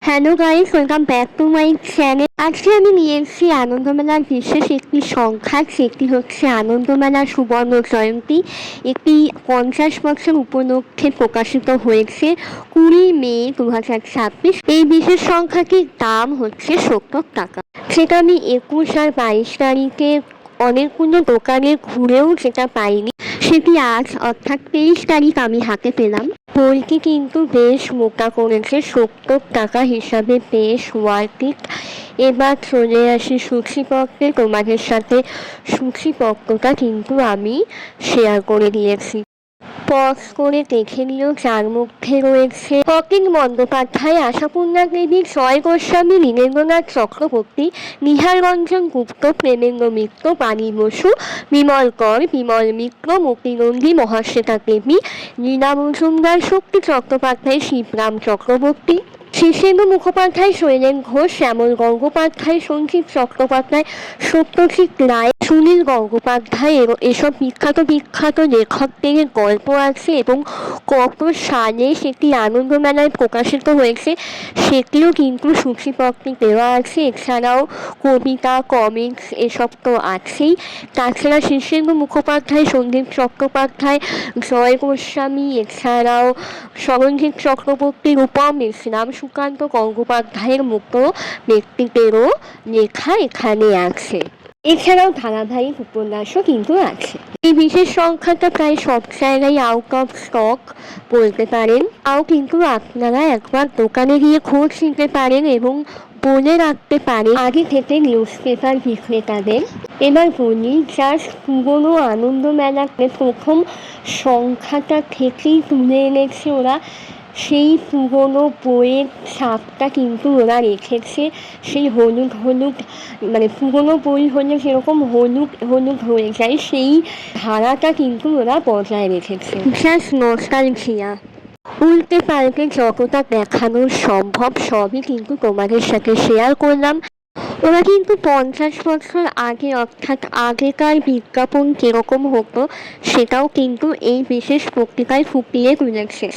Hello guys, welcome back to my channel. আজকে আমি নিয়ে এসেছি আনন্দমেলার বিশেষ একটি সংখ্যা, সেটি হচ্ছে আনন্দমেলার সুবর্ণ জয়ন্তী। একটি 50 বছর উপলক্ষে প্রকাশিত হয়েছে 20 মে 2026। এই বিশেষ সংখ্যাটির দাম হচ্ছে 70 টাকা। সেটা আমি 21 আর 22 তারিখে অনেকগুলো দোকানে ঘুরেও যেটা পাইনি, সেটি আজ অর্থাৎ 23 তারিখ আমি হাতে পেলাম। বইটি কিন্তু বেশ মোটা করেছে, 70 টাকা হিসাবে বেশ ওয়ার্থ ইট। এবার চলে আসি সূচিপত্রে। তোমাদের সাথে সূচিপত্রটা কিন্তু আমি শেয়ার করে দিয়েছি, পজ করে দেখে নিও। যার মধ্যে রয়েছে অতীন বন্দ্যোপাধ্যায়, আশাপূর্ণা দেবী, জয় গোস্বামী, নীরেন্দ্রনাথ চক্রবর্তী, নিহার রঞ্জন গুপ্ত, প্রেমেন্দ্র মিত্র, বাণী বসু, বিমল কর, বিমল মিত্র, মতিনন্দী, মহাশ্বেতা দেবী, লীনা মজুমদার, শক্তি চট্টোপাধ্যায়, শিবরাম চক্রবর্তী, শীর্ষেন্দু মুখোপাধ্যায়, শৈলেন ঘোষ, শ্যামল গঙ্গোপাধ্যায়, সঞ্জীব চট্টোপাধ্যায়, সত্যজিৎ রায়, সুনীল গঙ্গোপাধ্যায়। এসব বিখ্যাত লেখকদের গল্প আছে এবং কত সালে সেটি আনন্দমেলায় প্রকাশিত হয়েছে সেটিও কিন্তু সূচিপত্রে দেওয়া আছে। এছাড়াও কবিতা, কমিক্স এসব তো আছেই। তাছাড়া শীর্ষেন্দু মুখোপাধ্যায়, সন্দীপ চট্টোপাধ্যায়, জয় গোস্বামী, এছাড়াও সরঞ্জিৎ চক্রবর্তী, রূপম ইসলাম, সুকান্ত গঙ্গোপাধ্যায়ের মতো ব্যক্তিদেরও লেখা এখানে আছে। এছাড়াও ধারাবাহিক উপন্যাসও কিন্তু আছে। এই বিশেষ সংখ্যাটা প্রায় সব জায়গায় আউট অফ স্টক বলতে পারেন। কিন্তু আপনারা একবার দোকানে গিয়ে খোঁজ নিতে পারেন এবং বলে রাখতে পারেন আগে থেকে নিউজ পেপার বিক্রেতাদের। এবার বলি, জাস্ট পুরোনো আনন্দমেলাতে প্রথম সংখ্যাটা থেকেই তুলে এনেছে ওরা। সেই পুরোনো বইয়ের ছাপটা কিন্তু ওরা রেখেছে। সেই হলুদ মানে পুরোনো বই হলে যেরকম হলুদ হয়ে যায়, সেই ধারাটা কিন্তু ওরা বজায় রেখেছে। Just nostalgia. উল্টে পাল্টে যতটা দেখানো সম্ভব সবই কিন্তু তোমাদের সাথে শেয়ার করলাম। ওরা কিন্তু 50 বছর আগে, অর্থাৎ আগেকার বিজ্ঞাপন কিরকম হতো সেটাও কিন্তু এই বিশেষ পত্রিকায় ফুটিয়ে তুলেছে।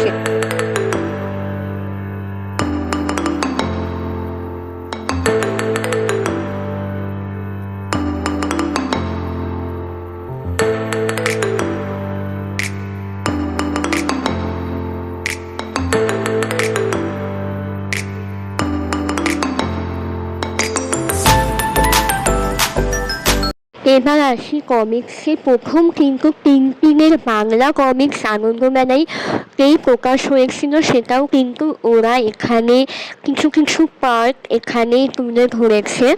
এবার আসি কমিক্সে। প্রথম কিন্তু টিনটিনের বাংলা কমিক্স আনন্দমেলায় প্রকাশ হয়েছিল, সেটাও কিন্তু ওরা এখানে কিছু পার্ট এখানেই তুলে ধরেছে।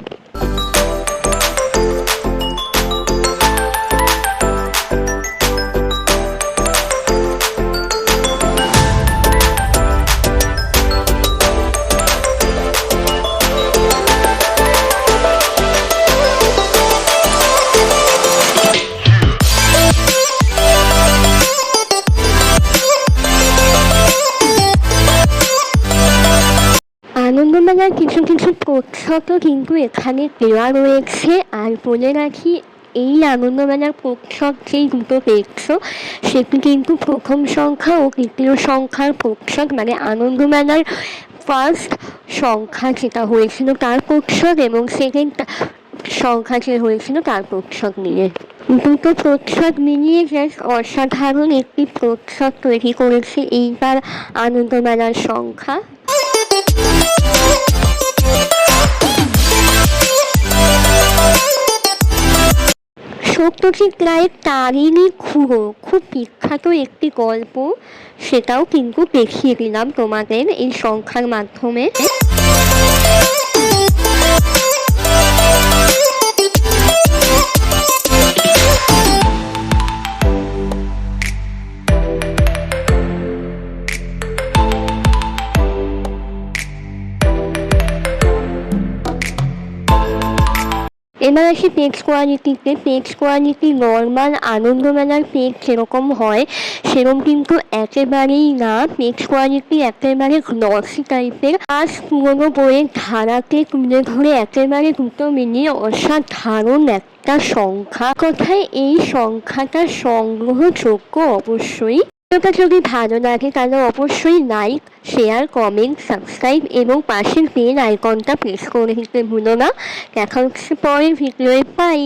আনন্দমেলার কিছু প্রচ্ছদও কিন্তু এখানে দেওয়া রয়েছে। আর বলে রাখি, এই আনন্দমেলার প্রচ্ছদ যেই দুটো দেখছো সেটি কিন্তু প্রথম সংখ্যা ও দ্বিতীয় সংখ্যার প্রচ্ছদ, মানে আনন্দমেলার ফার্স্ট সংখ্যা যেটা হয়েছিল তার প্রচ্ছদ এবং সেকেন্ড সংখ্যা যে হয়েছিল তার প্রচ্ছদ নিয়ে। দুটো প্রচ্ছদ মিলিয়ে জাস্ট অসাধারণ একটি প্রচ্ছদ তৈরি করেছে এইবার আনন্দমেলার সংখ্যা। সত্যজিৎ রায়ের তারিণী খুঁড়ো খুব বিখ্যাত একটি গল্প, সেটাও কিন্তু দেখিয়ে দিলাম তোমাদের এই সংখ্যার মাধ্যমে। এবার আসি পেজ কোয়ালিটিতে। পেজ কোয়ালিটি নর্মাল আনন্দমেলার পেজ যেরকম হয় সেরকম কিন্তু একেবারেই না। পেজ কোয়ালিটি একেবারে গ্লসি টাইপের। আজ পুরোনো বইয়ের ধারাকে তুলে ধরে একেবারে দুটো মিলিয়ে অসাধারণ একটা সংখ্যা। কথায় এই সংখ্যাটা সংগ্রহযোগ্য অবশ্যই। ভিডিওটা যদি ভালো লাগে তাহলে অবশ্যই লাইক, শেয়ার, কমেন্ট, সাবস্ক্রাইব এবং পাশের বেল আইকনটা প্রেস করে দিতে ভুলো না। দেখা হচ্ছে পরের ভিডিওয়ে। বাই।